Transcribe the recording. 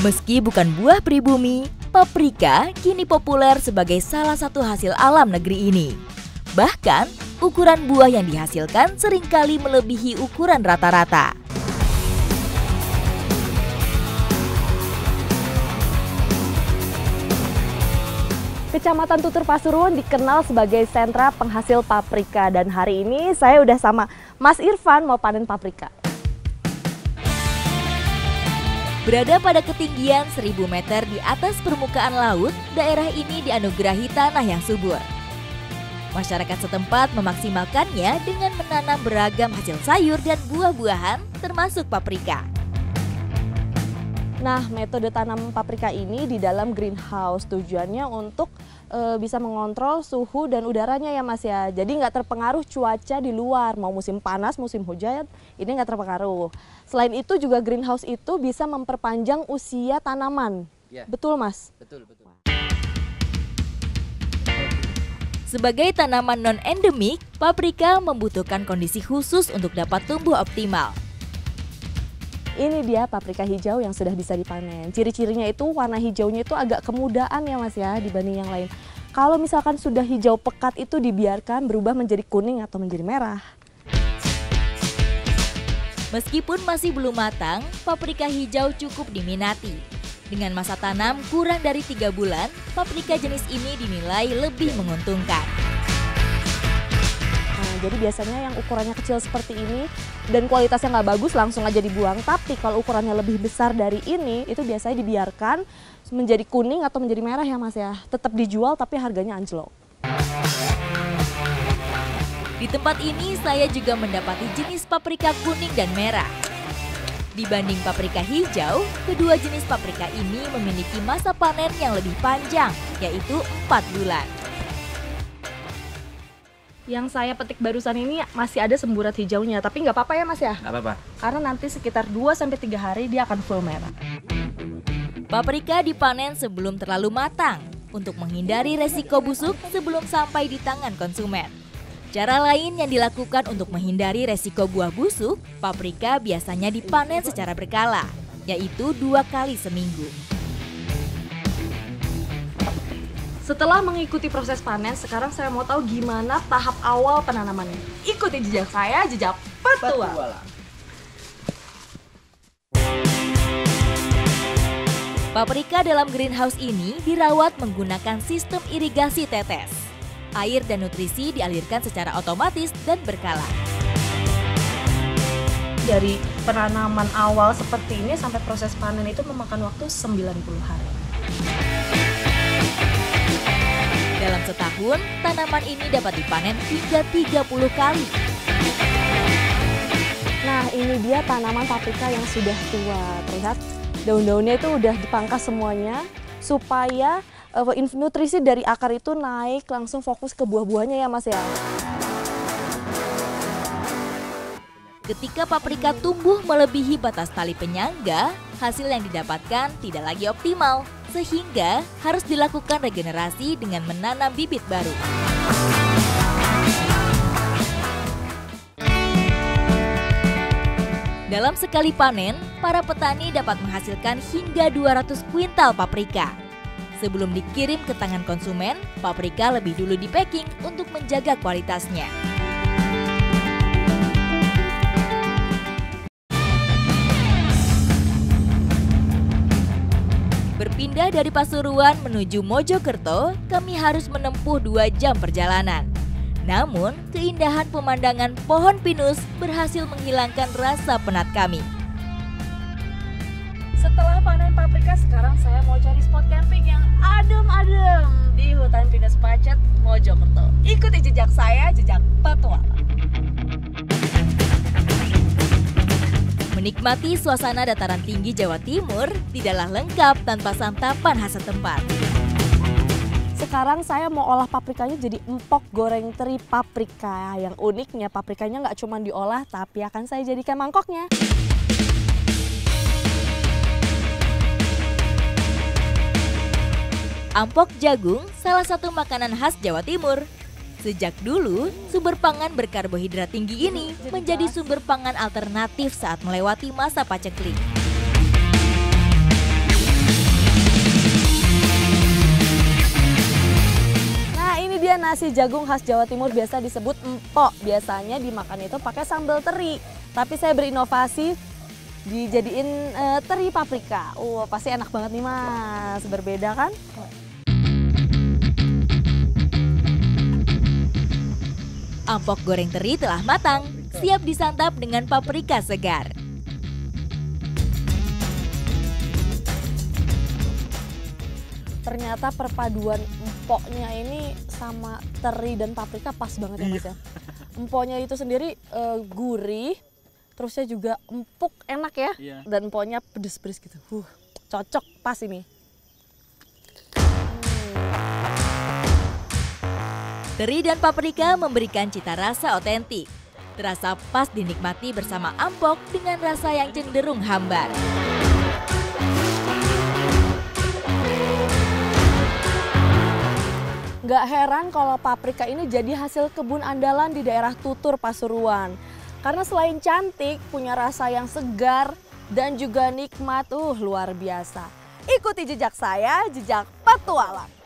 Meski bukan buah pribumi, paprika kini populer sebagai salah satu hasil alam negeri ini. Bahkan, ukuran buah yang dihasilkan seringkali melebihi ukuran rata-rata. Kecamatan Tutur Pasuruan dikenal sebagai sentra penghasil paprika, dan hari ini saya udah sama Mas Irfan mau panen paprika. Berada pada ketinggian 1000 meter di atas permukaan laut, daerah ini dianugerahi tanah yang subur. Masyarakat setempat memaksimalkannya dengan menanam beragam hasil sayur dan buah-buahan, termasuk paprika. Nah, metode tanam paprika ini di dalam greenhouse, tujuannya untuk bisa mengontrol suhu dan udaranya ya Mas ya. Jadi nggak terpengaruh cuaca di luar, mau musim panas, musim hujan, ini nggak terpengaruh. Selain itu juga greenhouse itu bisa memperpanjang usia tanaman. Ya. Betul Mas? Betul, betul. Sebagai tanaman non-endemik, paprika membutuhkan kondisi khusus untuk dapat tumbuh optimal. Ini dia paprika hijau yang sudah bisa dipanen. Ciri-cirinya itu warna hijaunya itu agak kemudaan ya Mas ya dibanding yang lain. Kalau misalkan sudah hijau pekat itu dibiarkan berubah menjadi kuning atau menjadi merah. Meskipun masih belum matang, paprika hijau cukup diminati. Dengan masa tanam kurang dari 3 bulan, paprika jenis ini dinilai lebih menguntungkan. Jadi biasanya yang ukurannya kecil seperti ini dan kualitasnya nggak bagus langsung aja dibuang. Tapi kalau ukurannya lebih besar dari ini, itu biasanya dibiarkan menjadi kuning atau menjadi merah ya Mas ya. Tetap dijual tapi harganya anjlok. Di tempat ini saya juga mendapati jenis paprika kuning dan merah. Dibanding paprika hijau, kedua jenis paprika ini memiliki masa panen yang lebih panjang, yaitu 4 bulan. Yang saya petik barusan ini masih ada semburat hijaunya, tapi nggak apa-apa ya Mas ya? Nggak apa-apa. Karena nanti sekitar 2-3 hari dia akan full merah. Paprika dipanen sebelum terlalu matang untuk menghindari resiko busuk sebelum sampai di tangan konsumen. Cara lain yang dilakukan untuk menghindari resiko buah busuk, paprika biasanya dipanen secara berkala, yaitu 2 kali seminggu. Setelah mengikuti proses panen, sekarang saya mau tahu gimana tahap awal penanamannya. Ikuti jejak saya, jejak petualang. Paprika dalam greenhouse ini dirawat menggunakan sistem irigasi tetes. Air dan nutrisi dialirkan secara otomatis dan berkala. Dari penanaman awal seperti ini sampai proses panen itu memakan waktu 90 hari. Dalam setahun, tanaman ini dapat dipanen hingga 30 kali. Nah, ini dia tanaman paprika yang sudah tua. Terlihat daun-daunnya itu udah dipangkas semuanya supaya nutrisi dari akar itu naik langsung fokus ke buah-buahnya ya Mas ya. Ketika paprika tumbuh melebihi batas tali penyangga, hasil yang didapatkan tidak lagi optimal, sehingga harus dilakukan regenerasi dengan menanam bibit baru. Dalam sekali panen, para petani dapat menghasilkan hingga 200 kuintal paprika. Sebelum dikirim ke tangan konsumen, paprika lebih dulu di-packing untuk menjaga kualitasnya. Berpindah dari Pasuruan menuju Mojokerto, kami harus menempuh 2 jam perjalanan. Namun, keindahan pemandangan pohon pinus berhasil menghilangkan rasa penat kami. Setelah panen paprika, sekarang saya mau cari spot camping yang adem-adem di hutan pinus Pacet, Mojokerto. Ikuti jejak saya, jejak petualang. Menikmati suasana dataran tinggi Jawa Timur tidaklah lengkap tanpa santapan khas setempat. Sekarang saya mau olah paprikanya jadi empok goreng teri paprika. Yang uniknya paprikanya nggak cuma diolah, tapi akan saya jadikan mangkoknya. Ampok jagung salah satu makanan khas Jawa Timur. Sejak dulu, sumber pangan berkarbohidrat tinggi ini menjadi sumber pangan alternatif saat melewati masa paceklik. dia nasi jagung khas Jawa Timur, biasa disebut empok. Biasanya dimakan itu pakai sambal teri. Tapi saya berinovasi dijadiin teri paprika. Pasti enak banget nih Mas, berbeda kan? Ampok goreng teri telah matang, siap disantap dengan paprika segar. Ternyata perpaduan empoknya ini sama teri dan paprika pas banget ya Mas ya. Empoknya itu sendiri gurih, terusnya juga empuk, enak ya. Dan empoknya pedes-pedes gitu. Cocok pas ini. Teri dan paprika memberikan cita rasa otentik. Terasa pas dinikmati bersama ampok dengan rasa yang cenderung hambar. Gak heran kalau paprika ini jadi hasil kebun andalan di daerah Tutur, Pasuruan. Karena selain cantik, punya rasa yang segar dan juga nikmat, luar biasa. Ikuti jejak saya, jejak petualang.